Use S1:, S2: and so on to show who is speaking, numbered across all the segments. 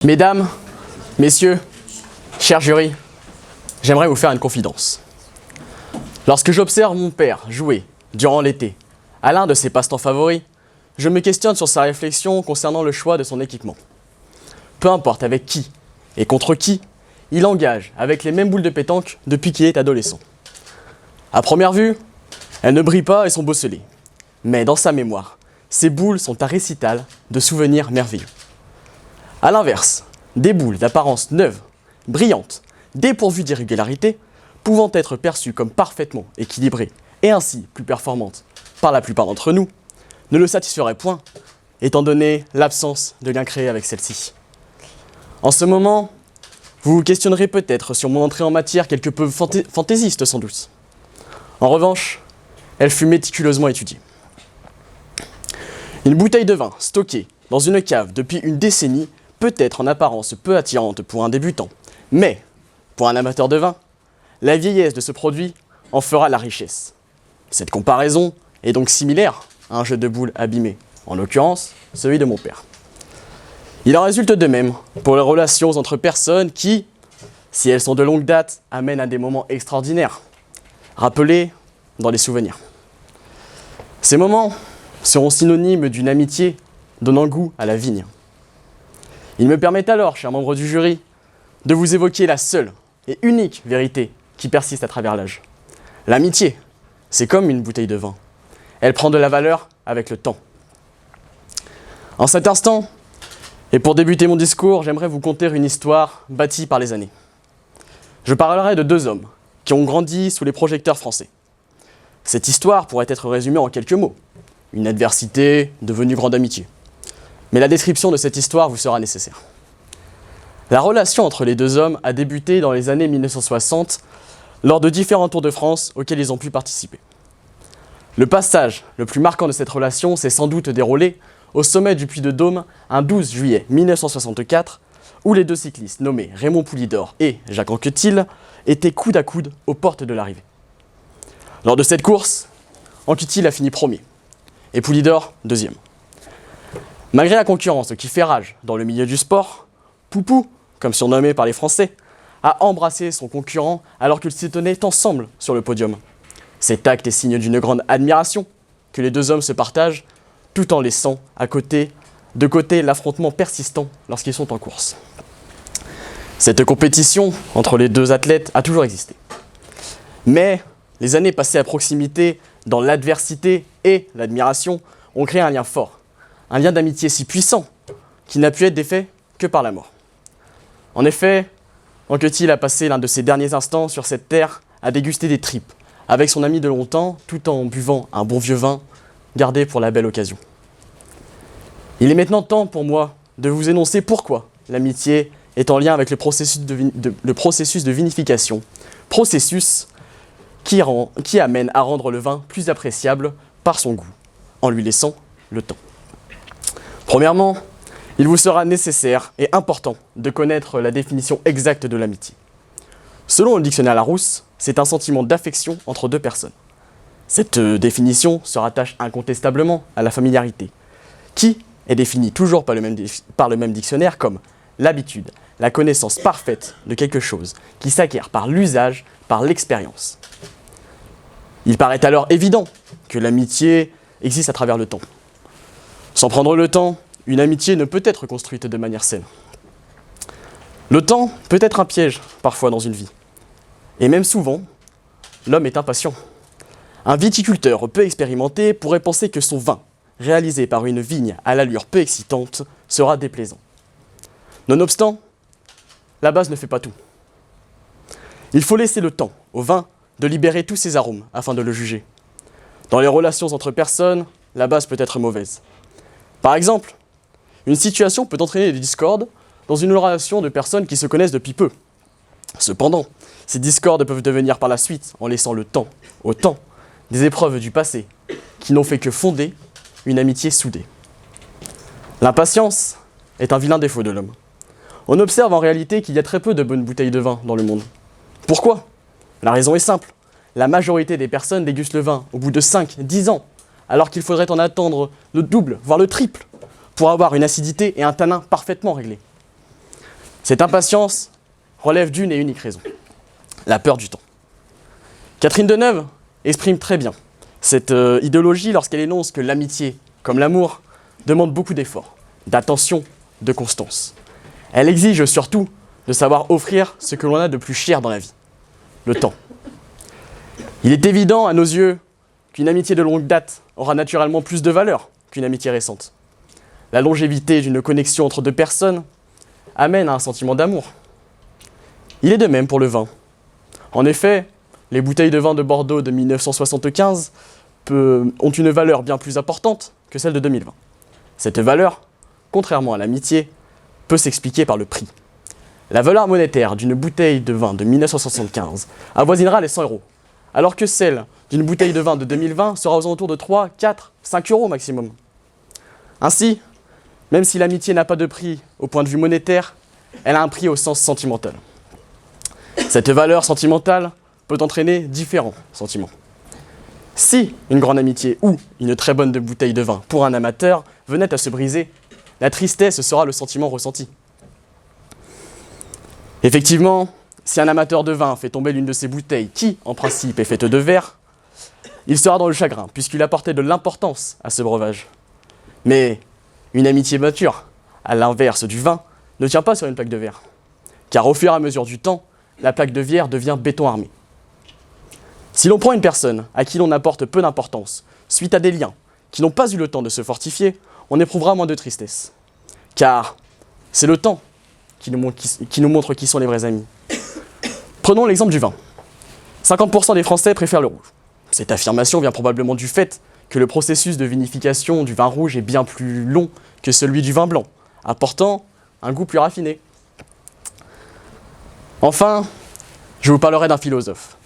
S1: Mesdames, messieurs, chers jurys, j'aimerais vous faire une confidence. Lorsque j'observe mon père jouer, durant l'été, à l'un de ses passe-temps favoris, je me questionne sur sa réflexion concernant le choix de son équipement. Peu importe avec qui et contre qui, il engage avec les mêmes boules de pétanque depuis qu'il est adolescent. À première vue, elles ne brillent pas et sont bosselées. Mais dans sa mémoire, ces boules sont un récital de souvenirs merveilleux. A l'inverse, des boules d'apparence neuve, brillantes, dépourvues d'irrégularité, pouvant être perçues comme parfaitement équilibrées et ainsi plus performantes par la plupart d'entre nous, ne le satisferaient point, étant donné l'absence de lien créé avec celle-ci. En ce moment, vous vous questionnerez peut-être sur mon entrée en matière quelque peu fantaisiste sans doute. En revanche, elle fut méticuleusement étudiée. Une bouteille de vin stockée dans une cave depuis une décennie peut être en apparence peu attirante pour un débutant, mais pour un amateur de vin, la vieillesse de ce produit en fera la richesse. Cette comparaison est donc similaire à un jeu de boules abîmé, en l'occurrence celui de mon père. Il en résulte de même pour les relations entre personnes qui, si elles sont de longue date, amènent à des moments extraordinaires, rappelés dans les souvenirs. Ces moments seront synonymes d'une amitié donnant goût à la vigne. Il me permet alors, chers membres du jury, de vous évoquer la seule et unique vérité qui persiste à travers l'âge. L'amitié, c'est comme une bouteille de vin. Elle prend de la valeur avec le temps. En cet instant, et pour débuter mon discours, j'aimerais vous conter une histoire bâtie par les années. Je parlerai de deux hommes qui ont grandi sous les projecteurs français. Cette histoire pourrait être résumée en quelques mots. Une adversité devenue grande amitié. Mais la description de cette histoire vous sera nécessaire. La relation entre les deux hommes a débuté dans les années 1960 lors de différents Tours de France auxquels ils ont pu participer. Le passage le plus marquant de cette relation s'est sans doute déroulé au sommet du Puy de Dôme un 12 juillet 1964 où les deux cyclistes nommés Raymond Poulidor et Jacques Anquetil étaient coude à coude aux portes de l'arrivée. Lors de cette course, Anquetil a fini premier et Poulidor deuxième. Malgré la concurrence qui fait rage dans le milieu du sport, Poupou, comme surnommé par les Français, a embrassé son concurrent alors qu'ils se tenaient ensemble sur le podium. Cet acte est signe d'une grande admiration que les deux hommes se partagent, tout en laissant de côté l'affrontement persistant lorsqu'ils sont en course. Cette compétition entre les deux athlètes a toujours existé. Mais les années passées à proximité dans l'adversité et l'admiration ont créé un lien fort. Un lien d'amitié si puissant qu'il n'a pu être défait que par la mort. En effet, Anquetil a passé l'un de ses derniers instants sur cette terre à déguster des tripes avec son ami de longtemps tout en buvant un bon vieux vin gardé pour la belle occasion. Il est maintenant temps pour moi de vous énoncer pourquoi l'amitié est en lien avec le processus de vinification, processus qui amène à rendre le vin plus appréciable par son goût, en lui laissant le temps. Premièrement, il vous sera nécessaire et important de connaître la définition exacte de l'amitié. Selon le dictionnaire Larousse, c'est un sentiment d'affection entre deux personnes. Cette définition se rattache incontestablement à la familiarité, qui est définie toujours par le même dictionnaire comme l'habitude, la connaissance parfaite de quelque chose qui s'acquiert par l'usage, par l'expérience. Il paraît alors évident que l'amitié existe à travers le temps. Sans prendre le temps, une amitié ne peut être construite de manière saine. Le temps peut être un piège, parfois, dans une vie. Et même souvent, l'homme est impatient. Un viticulteur peu expérimenté pourrait penser que son vin, réalisé par une vigne à l'allure peu excitante, sera déplaisant. Nonobstant, la base ne fait pas tout. Il faut laisser le temps au vin de libérer tous ses arômes afin de le juger. Dans les relations entre personnes, la base peut être mauvaise. Par exemple, une situation peut entraîner des discordes dans une relation de personnes qui se connaissent depuis peu. Cependant, ces discordes peuvent devenir par la suite, en laissant le temps au temps, des épreuves du passé qui n'ont fait que fonder une amitié soudée. L'impatience est un vilain défaut de l'homme. On observe en réalité qu'il y a très peu de bonnes bouteilles de vin dans le monde. Pourquoi ? La raison est simple. La majorité des personnes dégustent le vin au bout de 5-10 ans, alors qu'il faudrait en attendre le double, voire le triple, pour avoir une acidité et un tanin parfaitement réglés. Cette impatience relève d'une et unique raison, la peur du temps. Catherine Deneuve exprime très bien cette idéologie lorsqu'elle énonce que l'amitié, comme l'amour, demande beaucoup d'efforts, d'attention, de constance. Elle exige surtout de savoir offrir ce que l'on a de plus cher dans la vie, le temps. Il est évident à nos yeux qu'une amitié de longue date aura naturellement plus de valeur qu'une amitié récente. La longévité d'une connexion entre deux personnes amène à un sentiment d'amour. Il est de même pour le vin. En effet, les bouteilles de vin de Bordeaux de 1975 ont une valeur bien plus importante que celle de 2020. Cette valeur, contrairement à l'amitié, peut s'expliquer par le prix. La valeur monétaire d'une bouteille de vin de 1975 avoisinera les 100 €, alors que celle d'une bouteille de vin de 2020 sera aux alentours de 3, 4, 5 € maximum. Ainsi, même si l'amitié n'a pas de prix au point de vue monétaire, elle a un prix au sens sentimental. Cette valeur sentimentale peut entraîner différents sentiments. Si une grande amitié ou une très bonne bouteille de vin pour un amateur venait à se briser, la tristesse sera le sentiment ressenti. Effectivement, si un amateur de vin fait tomber l'une de ses bouteilles, qui, en principe, est faite de verre, il sera dans le chagrin, puisqu'il apportait de l'importance à ce breuvage. Mais une amitié mature, à l'inverse du vin, ne tient pas sur une plaque de verre. Car au fur et à mesure du temps, la plaque de verre devient béton armé. Si l'on prend une personne à qui l'on apporte peu d'importance, suite à des liens qui n'ont pas eu le temps de se fortifier, on éprouvera moins de tristesse. Car c'est le temps qui nous montre qui sont les vrais amis. Prenons l'exemple du vin. 50% des Français préfèrent le rouge. Cette affirmation vient probablement du fait que le processus de vinification du vin rouge est bien plus long que celui du vin blanc, apportant un goût plus raffiné. Enfin, je vous parlerai d'un philosophe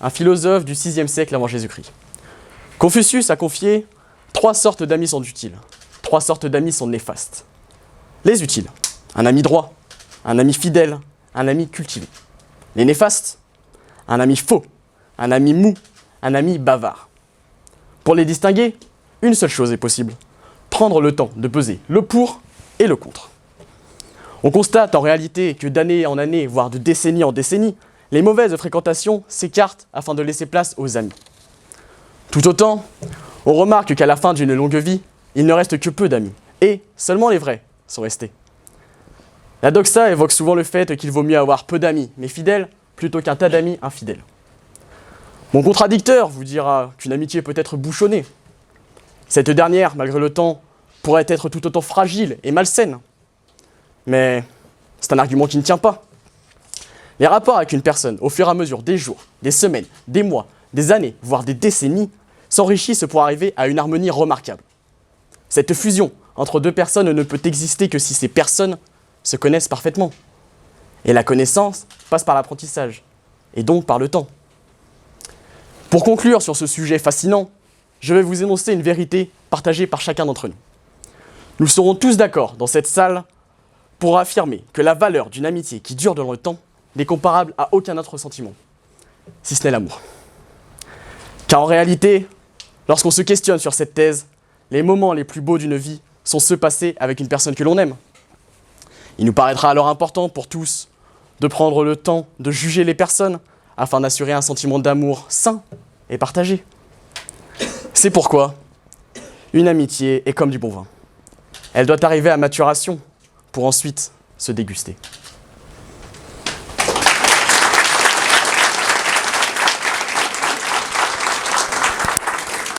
S1: du VIe siècle avant Jésus-Christ. Confucius a confié 3 sortes d'amis sont utiles, 3 sortes d'amis sont néfastes. Les utiles, un ami droit, un ami fidèle, un ami cultivé. Les néfastes, un ami faux, un ami mou, un ami bavard. Pour les distinguer, une seule chose est possible, prendre le temps de peser le pour et le contre. On constate en réalité que d'année en année, voire de décennie en décennie, les mauvaises fréquentations s'écartent afin de laisser place aux amis. Tout autant, on remarque qu'à la fin d'une longue vie, il ne reste que peu d'amis, et seulement les vrais sont restés. La doxa évoque souvent le fait qu'il vaut mieux avoir peu d'amis, mais fidèles, plutôt qu'un tas d'amis infidèles. Mon contradicteur vous dira qu'une amitié peut être bouchonnée. Cette dernière, malgré le temps, pourrait être tout autant fragile et malsaine. Mais c'est un argument qui ne tient pas. Les rapports avec une personne, au fur et à mesure des jours, des semaines, des mois, des années, voire des décennies, s'enrichissent pour arriver à une harmonie remarquable. Cette fusion entre deux personnes ne peut exister que si ces personnes se connaissent parfaitement. Et la connaissance passe par l'apprentissage, et donc par le temps. Pour conclure sur ce sujet fascinant, je vais vous énoncer une vérité partagée par chacun d'entre nous. Nous serons tous d'accord dans cette salle pour affirmer que la valeur d'une amitié qui dure dans le temps n'est comparable à aucun autre sentiment, si ce n'est l'amour. Car en réalité, lorsqu'on se questionne sur cette thèse, les moments les plus beaux d'une vie sont ceux passés avec une personne que l'on aime. Il nous paraîtra alors important pour tous de prendre le temps de juger les personnes afin d'assurer un sentiment d'amour sain et partagé. C'est pourquoi une amitié est comme du bon vin. Elle doit arriver à maturation pour ensuite se déguster.